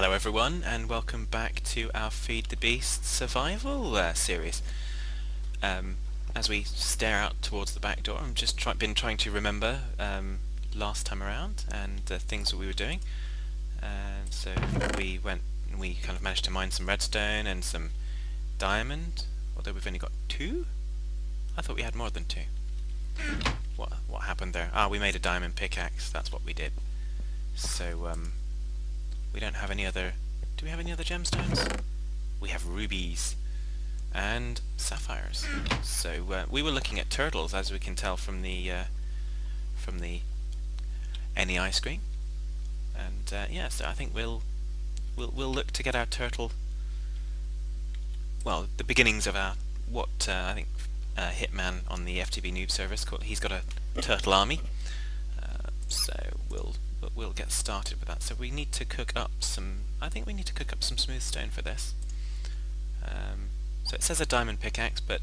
Hello everyone, and welcome back to our Feed the Beast survival series. As we stare out towards the back door, I've just been trying to remember last time around and the things that we were doing. And so we kind of managed to mine some redstone and some diamond, although we've only got 2? I thought we had more than 2. What happened there? We made a diamond pickaxe, that's what we did. So we don't have any other... Do we have any other gemstones? We have rubies and sapphires. So we were looking at turtles, as we can tell from the NEI screen. And yeah, so I think we'll look to get our turtle. Well, the beginnings of our I think Hitman on the FTB noob service called. He's got a turtle army. So we'll get started with that. So we need to cook up some... I think we need to cook up some smooth stone for this. So it says a diamond pickaxe, but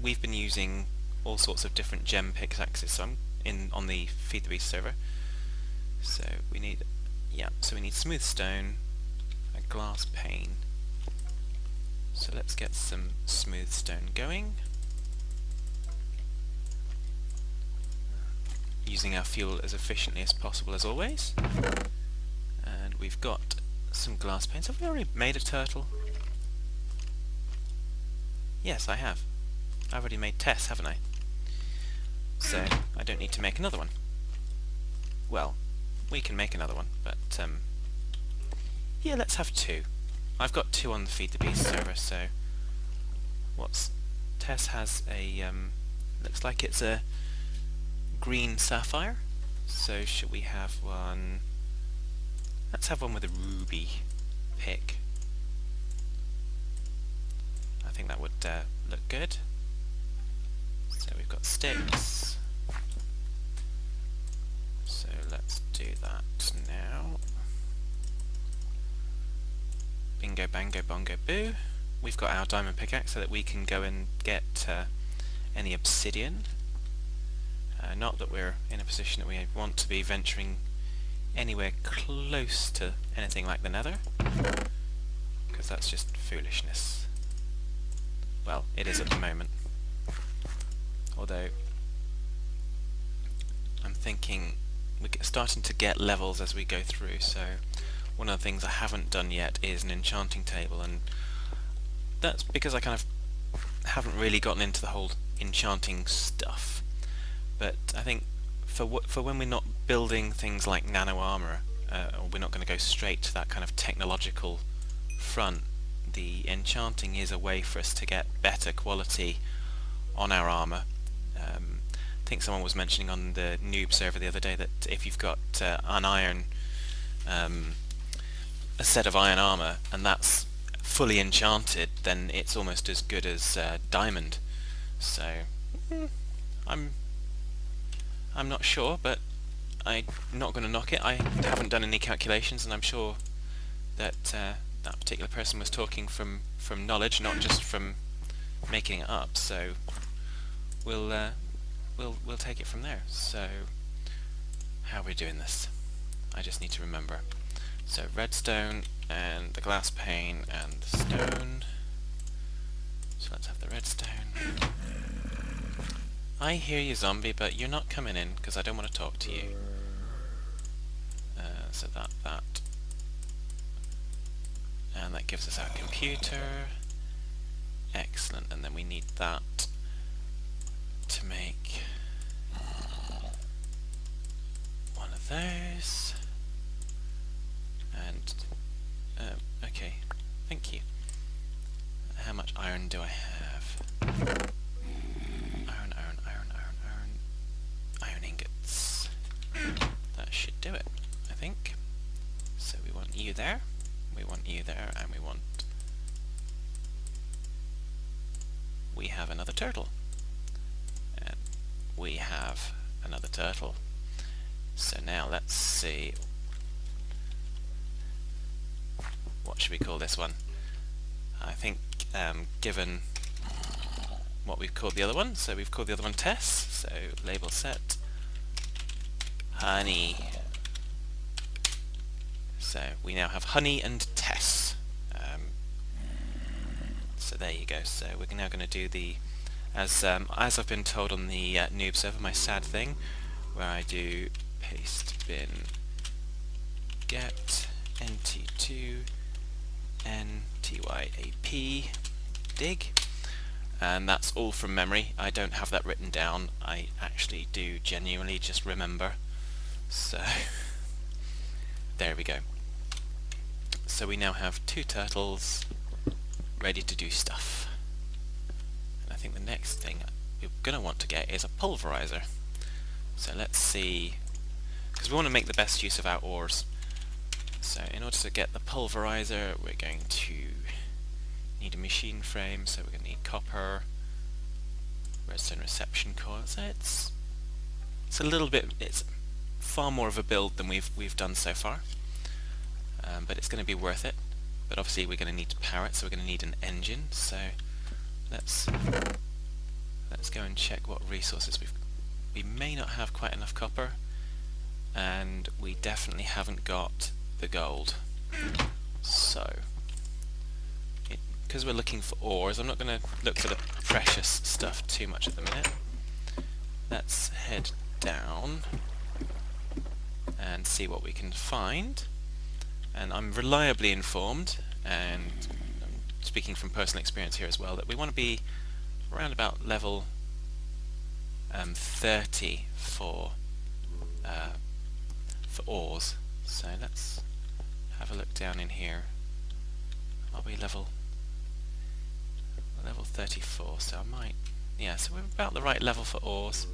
we've been using all sorts of different gem pickaxes. So I'm on the Feed the Beast server. So we need... Yeah, so we need smooth stone, a glass pane. So let's get some smooth stone going. Using our fuel as efficiently as possible as always. And we've got some glass panes. Have we already made a turtle? Yes, I have. I've already made Tess, haven't I? So I don't need to make another one. Well, we can make another one, but yeah, let's have 2. I've got 2 on the Feed the Beast server, so Tess has a looks like it's a green sapphire. So should we have one? Let's have one with a ruby pick. I think that would look good. So we've got sticks. So let's do that now. Bingo bango bongo boo. We've got our diamond pickaxe so that we can go and get any obsidian. Not that we're in a position that we want to be venturing anywhere close to anything like the nether, because that's just foolishness. Well, it is at the moment. Although, I'm thinking we're starting to get levels as we go through, so one of the things I haven't done yet is an enchanting table, and that's because I kind of haven't really gotten into the whole enchanting stuff. But I think for when we're not building things like nano armor, or we're not going to go straight to that kind of technological front, the enchanting is a way for us to get better quality on our armor. I think someone was mentioning on the noob server the other day that if you've got an iron, a set of iron armor, and that's fully enchanted, then it's almost as good as diamond. So I'm not sure, but I'm not going to knock it. I haven't done any calculations, and I'm sure that that particular person was talking from knowledge, not just from making it up. So we'll take it from there. So how are we doing this? I just need to remember. So redstone and the glass pane and the stone. So let's have the redstone. I hear you, zombie, but you're not coming in because I don't want to talk to you. So that. And that gives us our computer. Excellent, and then we need that to make one of those. And, okay, thank you. How much iron do I have? Iron ingots. That should do it, I think. So we want you there, we want you there, and we have another turtle. And we have another turtle. So now let's see. What should we call this one? I think, given what we've called the other one, so we've called the other one Tess, so label set honey So we now have Honey and Tess. So there you go. So we're now going to do the, as I've been told on the noob server, my sad thing, where I do paste bin get nt2 ntyap dig, and that's all from memory. I don't have that written down. I actually do genuinely just remember. So there we go. So we now have 2 turtles ready to do stuff. And I think the next thing we're going to want to get is a pulveriser. So let's see, because we want to make the best use of our ores. So in order to get the pulveriser, we're going to need a machine frame, so we're going to need copper, redstone reception coil. So it's a little bit, it's far more of a build than we've done so far, but it's going to be worth it. But obviously we're going to need to power it, so we're going to need an engine. So let's go and check what resources we may not have quite enough copper, and we definitely haven't got the gold. So because we're looking for ores, I'm not going to look for the precious stuff too much at the minute. Let's head down and see what we can find. And I'm reliably informed, and I'm speaking from personal experience here as well, that we want to be around about level 30 for ores. So let's have a look down in here. Are we level 34? So I might, yeah, so we're about the right level for ores.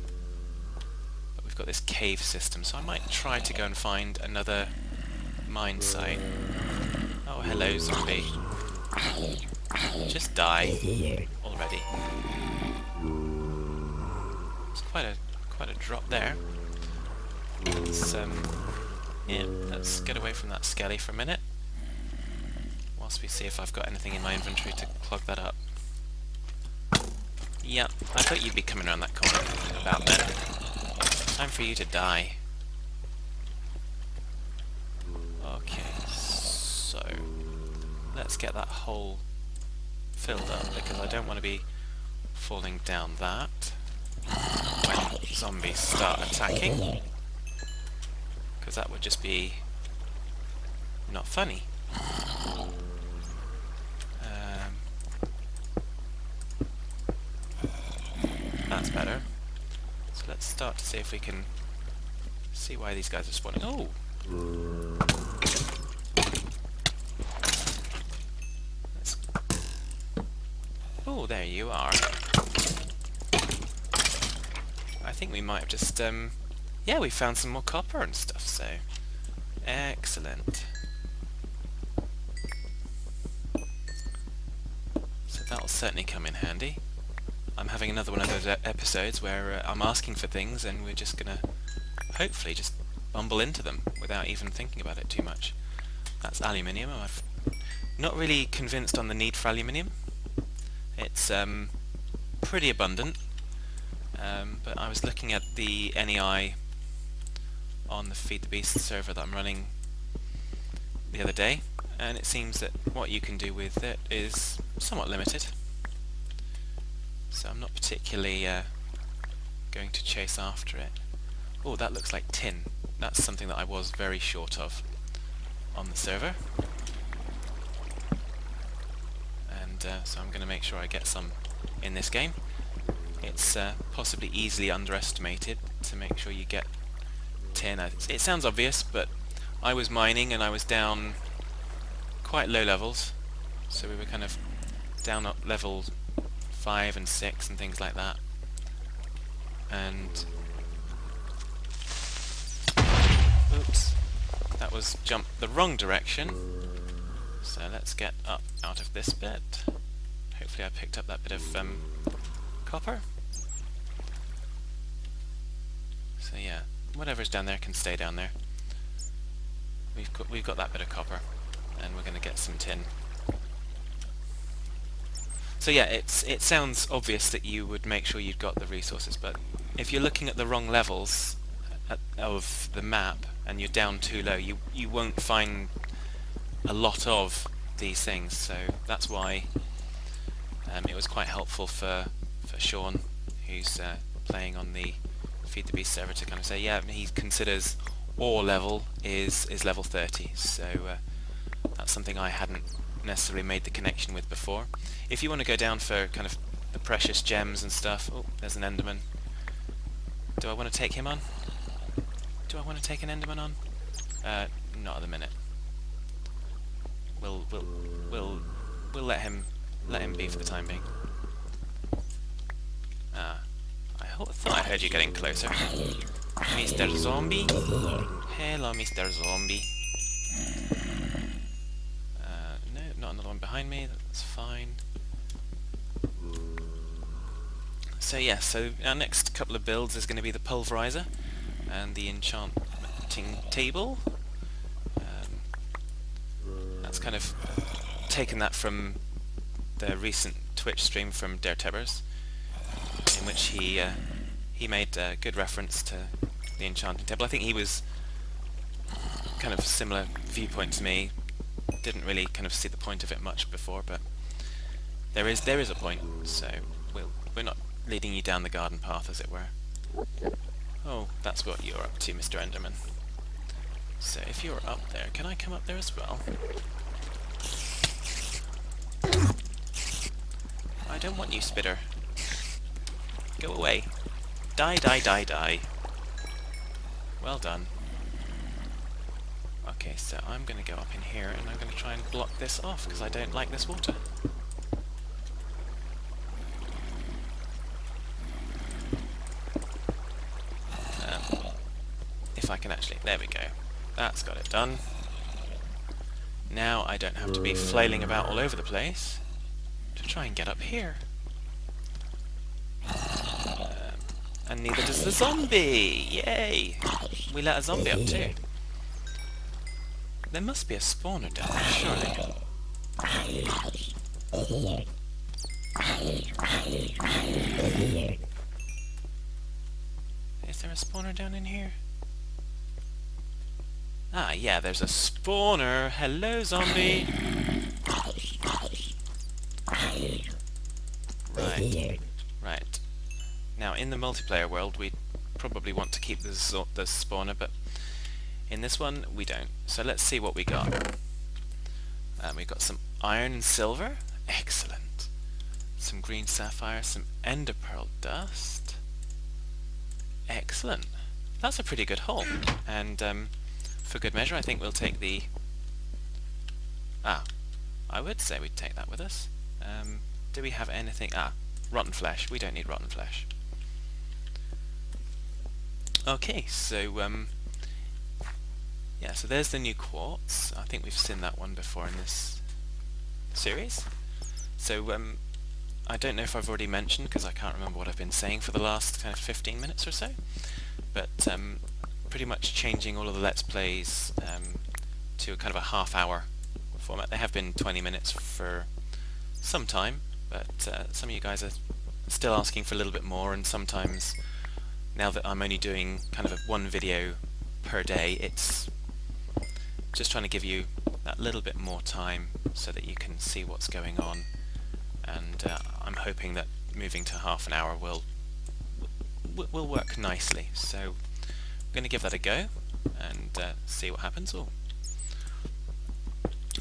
But we've got this cave system, so I might try to go and find another mine site. Oh, hello, zombie. Just die already. It's quite a drop there. Let's yeah, let's get away from that skelly for a minute, whilst we see if I've got anything in my inventory to clog that up. Yeah, I thought you'd be coming around that corner about then. Time for you to die. Okay, so let's get that hole filled up, because I don't want to be falling down that when zombies start attacking, because that would just be not funny. That's better. So let's start to see if we can see why these guys are spawning. Oh! Oh, there you are. I think we might have just, yeah, we found some more copper and stuff, so excellent. So that'll certainly come in handy. I'm having another one of those episodes where I'm asking for things and we're just gonna hopefully just bumble into them without even thinking about it too much. That's aluminium. I'm not really convinced on the need for aluminium. It's pretty abundant, but I was looking at the NEI on the Feed the Beast server that I'm running the other day, and it seems that what you can do with it is somewhat limited. So I'm not particularly going to chase after it. Oh, that looks like tin. That's something that I was very short of on the server. And so I'm going to make sure I get some in this game. It's possibly easily underestimated to make sure you get tin. It sounds obvious, but I was mining and I was down quite low levels. So we were kind of down at level 5 and 6 and things like that, and oops, that was jumped the wrong direction. So let's get up out of this bit. Hopefully I picked up that bit of copper. So yeah, whatever's down there can stay down there. We've got that bit of copper, and we're going to get some tin. So yeah, it sounds obvious that you would make sure you've got the resources, but if you're looking at the wrong levels, of the map and you're down too low, you won't find a lot of these things. So that's why it was quite helpful for Sean, who's playing on the Feed the Beast server, to kind of say, yeah, he considers ore level is level 30. So that's something I hadn't necessarily made the connection with before. If you want to go down for kind of the precious gems and stuff, oh, there's an Enderman. Do I want to take him on? Do I want to take an Enderman on? Not at the minute. We'll let him be for the time being. I thought I heard you getting closer, Mr. Zombie. Hello, Mr. Zombie. No, not another one behind me. That's fine. So yeah, so our next couple of builds is going to be the pulveriser and the enchanting table. That's kind of taken that from the recent Twitch stream from Daretebers, in which he made a good reference to the enchanting table. I think he was kind of similar viewpoint to me. Didn't really kind of see the point of it much before, but there is a point. So we're not leading you down the garden path, as it were. Oh, that's what you're up to, Mr. Enderman. So if you're up there, can I come up there as well? I don't want you, Spitter. Go away. Die, die, die, die. Well done. Okay, so I'm going to go up in here and I'm going to try and block this off because I don't like this water. If I can actually... There we go. That's got it done. Now I don't have to be flailing about all over the place to try and get up here. And neither does the zombie! Yay! We let a zombie up too. There must be a spawner down there, surely. Is there a spawner down in here? Ah, yeah, there's a spawner. Hello, zombie. Right. Now, in the multiplayer world, we probably want to keep the spawner, but in this one, we don't. So let's see what we got. We've got some iron and silver. Excellent. Some green sapphire, some ender pearl dust. Excellent. That's a pretty good haul. And for good measure, I think we'll take the... I would say we'd take that with us. Do we have anything? Rotten flesh. We don't need rotten flesh. Okay, so yeah, so there's the new quartz. I think we've seen that one before in this series. So I don't know if I've already mentioned, because I can't remember what I've been saying for the last kind of 15 minutes or so, but pretty much changing all of the Let's Plays to a kind of a half-hour format. They have been 20 minutes for some time, but some of you guys are still asking for a little bit more, and sometimes, now that I'm only doing kind of one video per day, it's just trying to give you that little bit more time so that you can see what's going on, and I'm hoping that moving to half an hour will work nicely. So I'm going to give that a go and see what happens. Oh,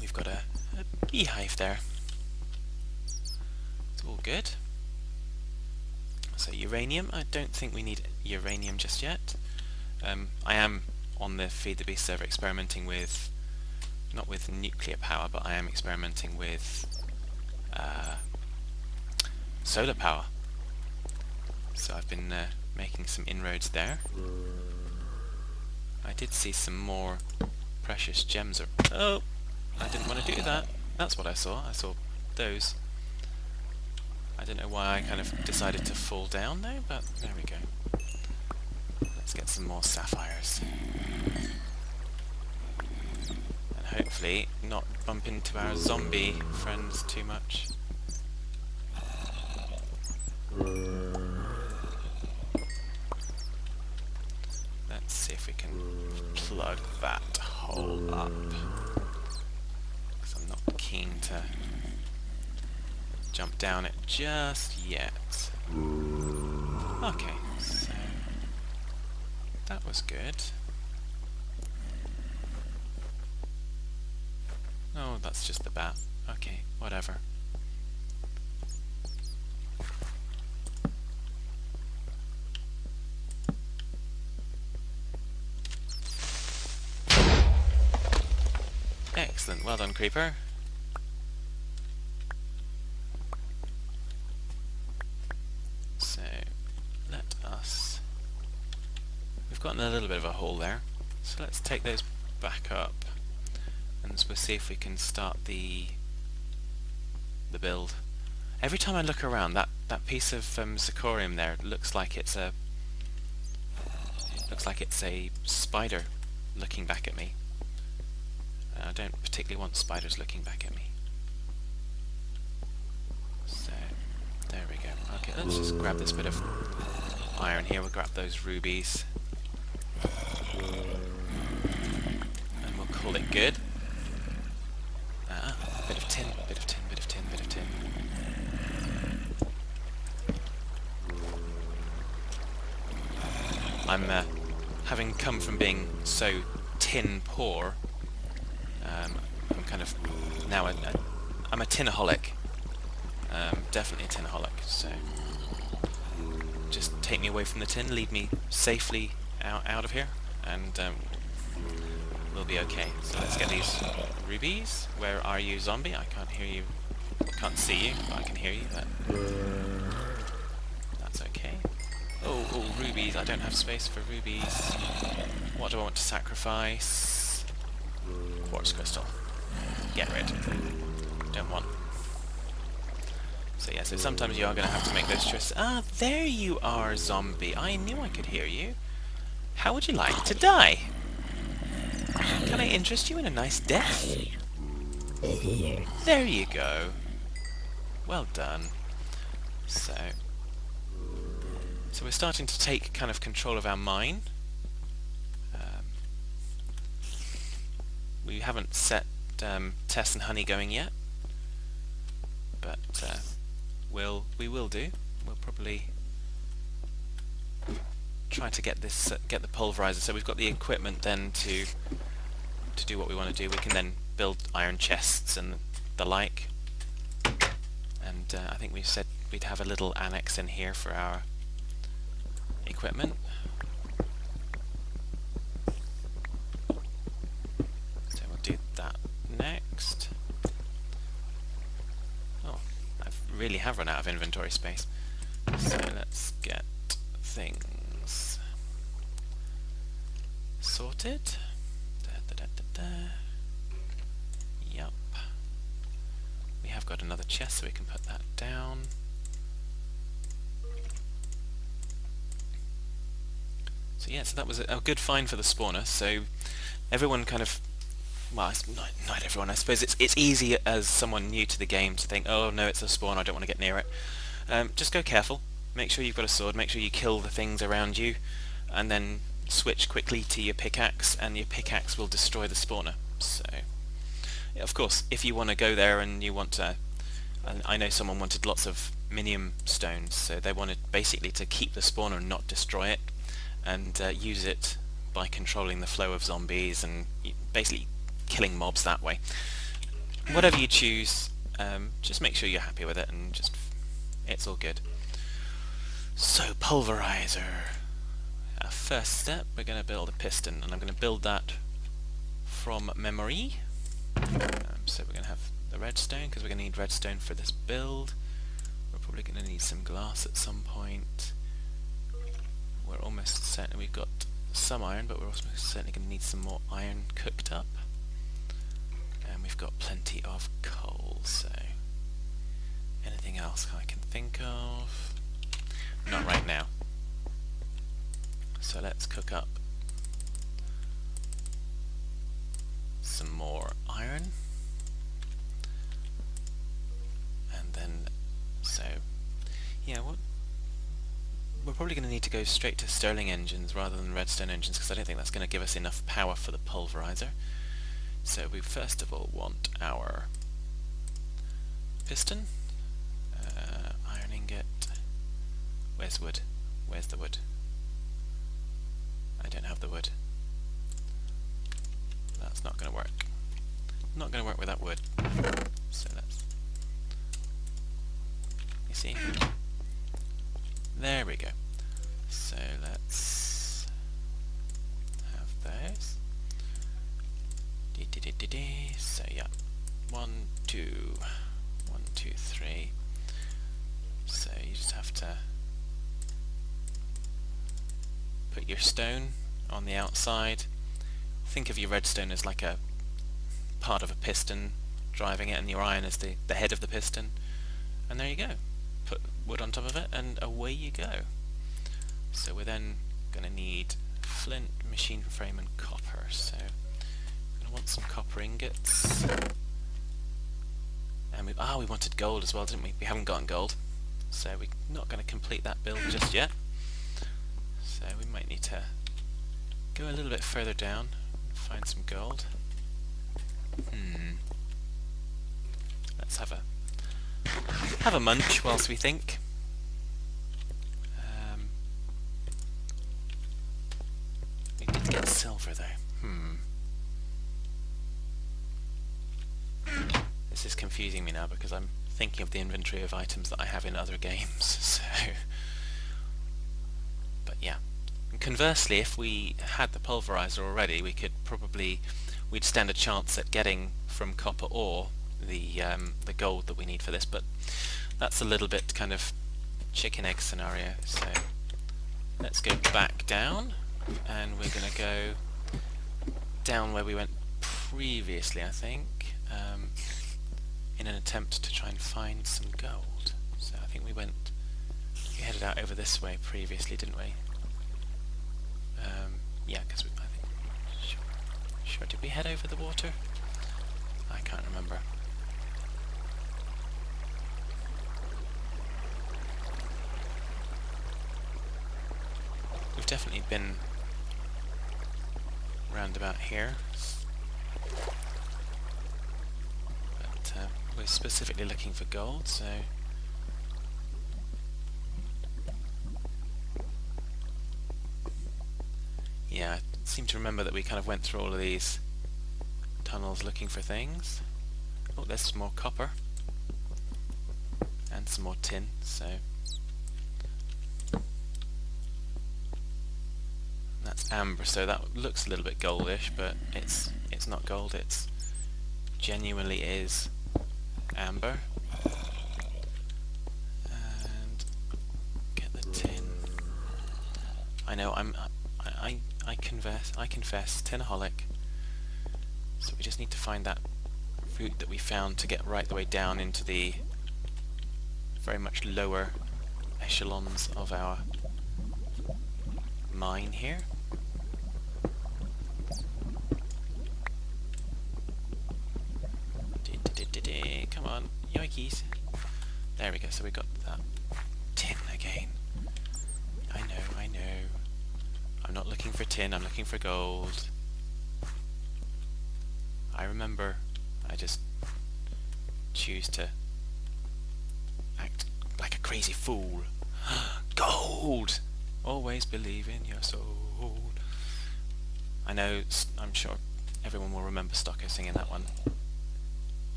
we've got a beehive there. It's all good. So uranium, I don't think we need uranium just yet. I am on the Feed the Beast server experimenting with, not with nuclear power, but I am experimenting with solar power. So I've been making some inroads there. I did see some more precious gems. Oh, I didn't want to do that. That's what I saw. I saw those. I don't know why I kind of decided to fall down though, but there we go. Let's get some more sapphires. And hopefully not bump into our zombie friends too much. Let's we can plug that hole up, because I'm not keen to jump down it just yet. Okay, so that was good. Oh, that's just the bat. Okay, whatever. Excellent, well done, Creeper. So, let us... We've gotten a little bit of a hole there, so let's take those back up, and we'll see if we can start the build. Every time I look around, that piece of zirconium there looks like it's a spider looking back at me. I don't particularly want spiders looking back at me. So, there we go. Okay, let's just grab this bit of iron here. We'll grab those rubies. And we'll call it good. Bit of tin, bit of tin, bit of tin, bit of tin. I'm, having come from being so tin poor, I'm kind of now I'm a tinaholic. Definitely a tinaholic. So just take me away from the tin, lead me safely out of here, and we'll be okay. So let's get these rubies. Where are you, zombie? I can't hear you. Can't see you, but I can hear you. That's okay. Oh, rubies. I don't have space for rubies. What do I want to sacrifice? Quartz crystal. Get rid. Don't want. So yeah, so sometimes you are going to have to make those choices. Ah, there you are, zombie. I knew I could hear you. How would you like to die? Can I interest you in a nice death? There you go. Well done. So we're starting to take kind of control of our mine. We haven't set Tess and Honey going yet, but we will do. We'll probably try to get this get the pulveriser. So we've got the equipment then to do what we want to do. We can then build iron chests and the like. And I think we said we'd have a little annex in here for our equipment. So we'll do that next. Oh, I really have run out of inventory space. So let's get things sorted. Yup. We have got another chest, so we can put that down. So yeah, so that was a good find for the spawner. So everyone kind of, well, not everyone. I suppose it's easy as someone new to the game to think, oh no, it's a spawn, I don't want to get near it. Just go careful. Make sure you've got a sword. Make sure you kill the things around you, and then switch quickly to your pickaxe, and your pickaxe will destroy the spawner. So, yeah, of course, if you want to go there and you want to, and I know someone wanted lots of minium stones, so they wanted basically to keep the spawner and not destroy it, and use it by controlling the flow of zombies and basically killing mobs that way. Whatever you choose, just make sure you're happy with it, and just it's all good. So, pulverizer. Our first step, we're going to build a piston, and I'm going to build that from memory. So we're going to have the redstone, because we're going to need redstone for this build. We're probably going to need some glass at some point. We're almost certain we've got some iron, but we're also certainly going to need some more iron cooked up. And we've got plenty of coal, so anything else I can think of? Not right now. So let's cook up some more iron, and then so yeah, we're probably going to need to go straight to Stirling engines rather than redstone engines, because I don't think that's going to give us enough power for the pulverizer. So we first of all want our piston, iron ingot. Where's wood? Where's the wood? I don't have the wood. That's not going to work. Not going to work without wood. So let's... You see? There we go. So let's have those. So yeah, 1, 2, 1, 2, 3. So you just have to put your stone on the outside. Think of your redstone as like a part of a piston driving it, and your iron as the head of the piston. And there you go. Put wood on top of it, and away you go. So we're then going to need flint, machine frame, and copper. So we're going to want some copper ingots. And we wanted gold as well, didn't we? We haven't gotten gold, so we're not going to complete that build just yet. So we might need to go a little bit further down and find some gold. Let's have a munch whilst we think. We did get silver though. This is confusing me now because I'm thinking of the inventory of items that I have in other games. So, but yeah. And conversely, if we had the pulverizer already, we'd stand a chance at getting from copper ore the gold that we need for this. But that's a little bit kind of chicken egg scenario. So let's go back down, and we're going to go down where we went previously, I think, in an attempt to try and find some gold. So I think we headed out over this way previously, didn't we? Yeah, because I think sure, did we head over the water? I can't remember. We've definitely been round about here, but we're specifically looking for gold, so yeah, I seem to remember that we kind of went through all of these tunnels looking for things. Oh, there's some more copper and some more tin, so that's amber, so that looks a little bit goldish, but it's not gold, it's genuinely is amber. And get the tin. I know, I confess, tinaholic. So we just need to find that route that we found to get right the way down into the very much lower echelons of our mine here. Come on, yoikies. There we go, so we got that tin again. I know. I'm not looking for tin, I'm looking for gold. I remember, I just choose to act like a crazy fool. Gold! Always believe in your soul. I know, I'm sure everyone will remember Stocko singing that one.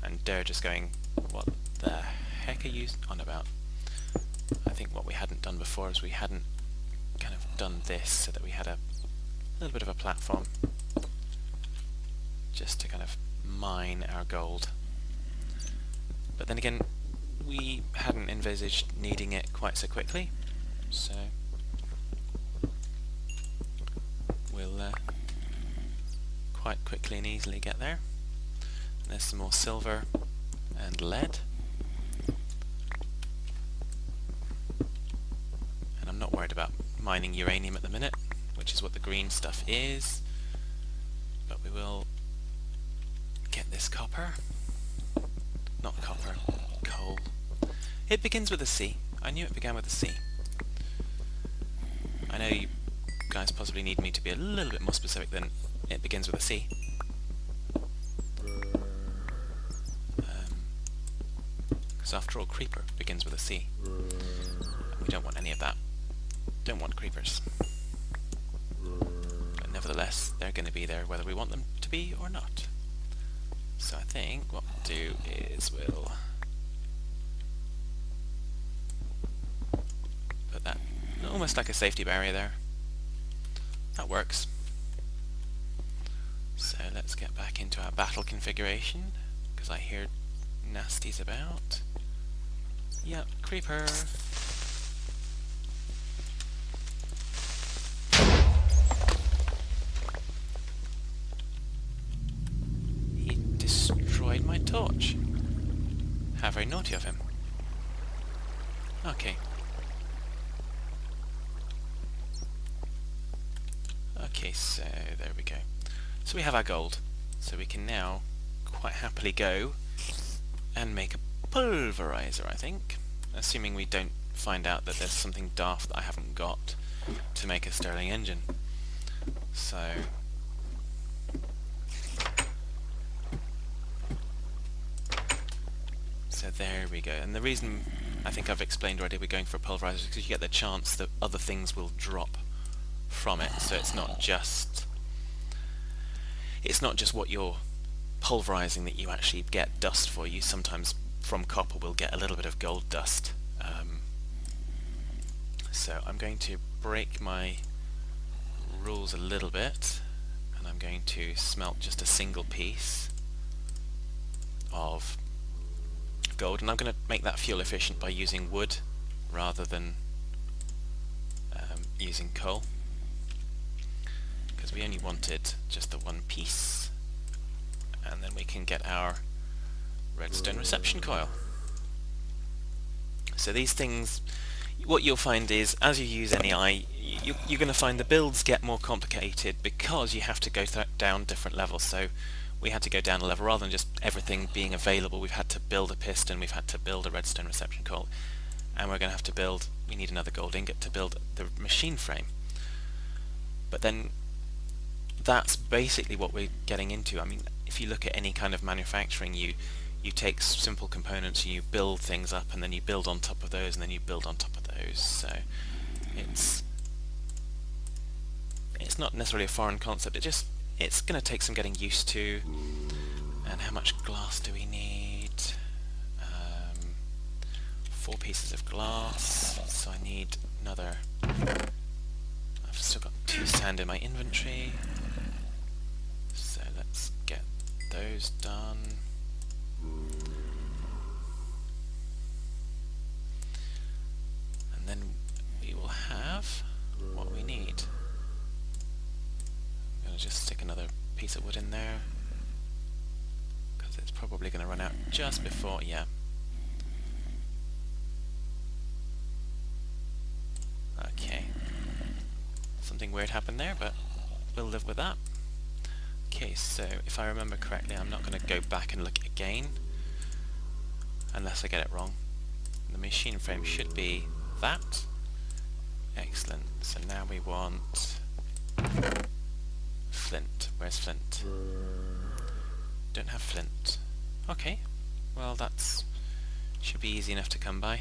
And Dare just going, what the heck are you on about? I think what we hadn't done before is we hadn't kind of done this so that we had a little bit of a platform just to kind of mine our gold. But then again, we hadn't envisaged needing it quite so quickly, so we'll quite quickly and easily get there. And there's some more silver and lead. And I'm not worried about mining uranium at the minute, which is what the green stuff is, but we will get this copper. Not copper, coal. It begins with a C. I knew it began with a C. I know you guys possibly need me to be a little bit more specific than it begins with a C. Because after all, creeper begins with a C. And we don't want any of that. Don't want creepers. But nevertheless, they're going to be there whether we want them to be or not. So I think what we'll do is we'll put that almost like a safety barrier there. That works. So let's get back into our battle configuration, because I hear nasties about. Yep, creeper. He destroyed my torch. How very naughty of him. Okay. Okay, so there we go. So we have our gold. So we can now quite happily go and make a pulveriser, I think. Assuming we don't find out that there's something daft that I haven't got to make a Stirling engine. So there we go. And the reason I think I've explained already we're going for a pulveriser is because you get the chance that other things will drop from it. So it's not just what you're pulverizing that you actually get dust for. You sometimes from copper will get a little bit of gold dust. So I'm going to break my rules a little bit, and I'm going to smelt just a single piece of gold, and I'm going to make that fuel efficient by using wood rather than using coal, because we only wanted just the one piece, and then we can get our redstone reception coil. So these things, what you'll find is as you use NEI, you're going to find the builds get more complicated because you have to go down different levels. So we had to go down a level rather than just everything being available. We've had to build a piston, we've had to build a redstone reception coil, and we're going to have to build, we need another gold ingot to build the machine frame. But then that's basically what we're getting into. I mean, if you look at any kind of manufacturing, you take simple components and you build things up, and then you build on top of those, and then you build on top of those. So it's not necessarily a foreign concept. It's going to take some getting used to. And how much glass do we need? 4 pieces of glass. So I need another. I've still got 2 sand in my inventory. So let's get those done. And then we will have what we need. I'm going to just stick another piece of wood in there, because it's probably going to run out just before, yeah. Okay. Something weird happened there, but we'll live with that. Okay, so if I remember correctly, I'm not going to go back and look again unless I get it wrong. The machine frame should be that. Excellent. So now we want flint. Where's flint? Don't have flint. Okay. Well, that's should be easy enough to come by.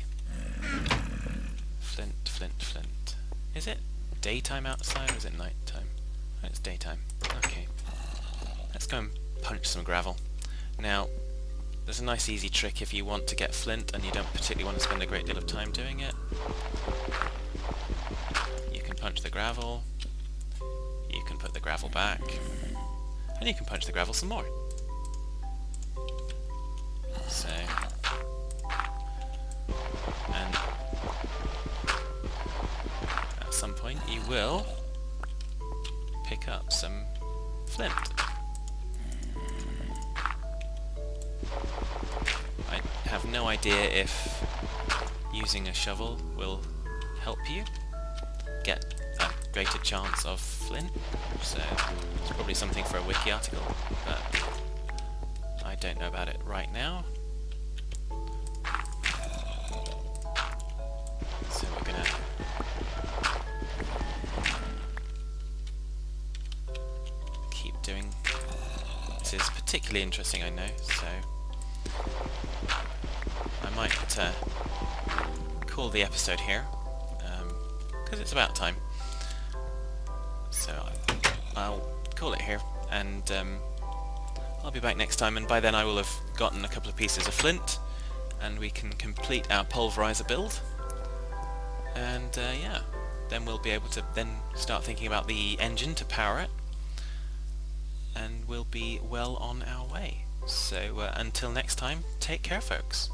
Flint, flint, flint. Is it daytime outside or is it nighttime? Oh, it's daytime. Okay. Let's go and punch some gravel. Now, there's a nice easy trick if you want to get flint and you don't particularly want to spend a great deal of time doing it. You can punch the gravel, you can put the gravel back, and you can punch the gravel some more. So, and at some point you will pick up some flint. I have no idea if using a shovel will help you get a greater chance of flint, so it's probably something for a wiki article, but I don't know about it right now. So we're gonna doing. This is particularly interesting, I know, so I might call the episode here, because it's about time. So I'll call it here, and I'll be back next time, and by then I will have gotten a couple of pieces of flint, and we can complete our pulveriser build. And yeah, then we'll be able to then start thinking about the engine to power it, and we'll be well on our way. So until next time, take care, folks.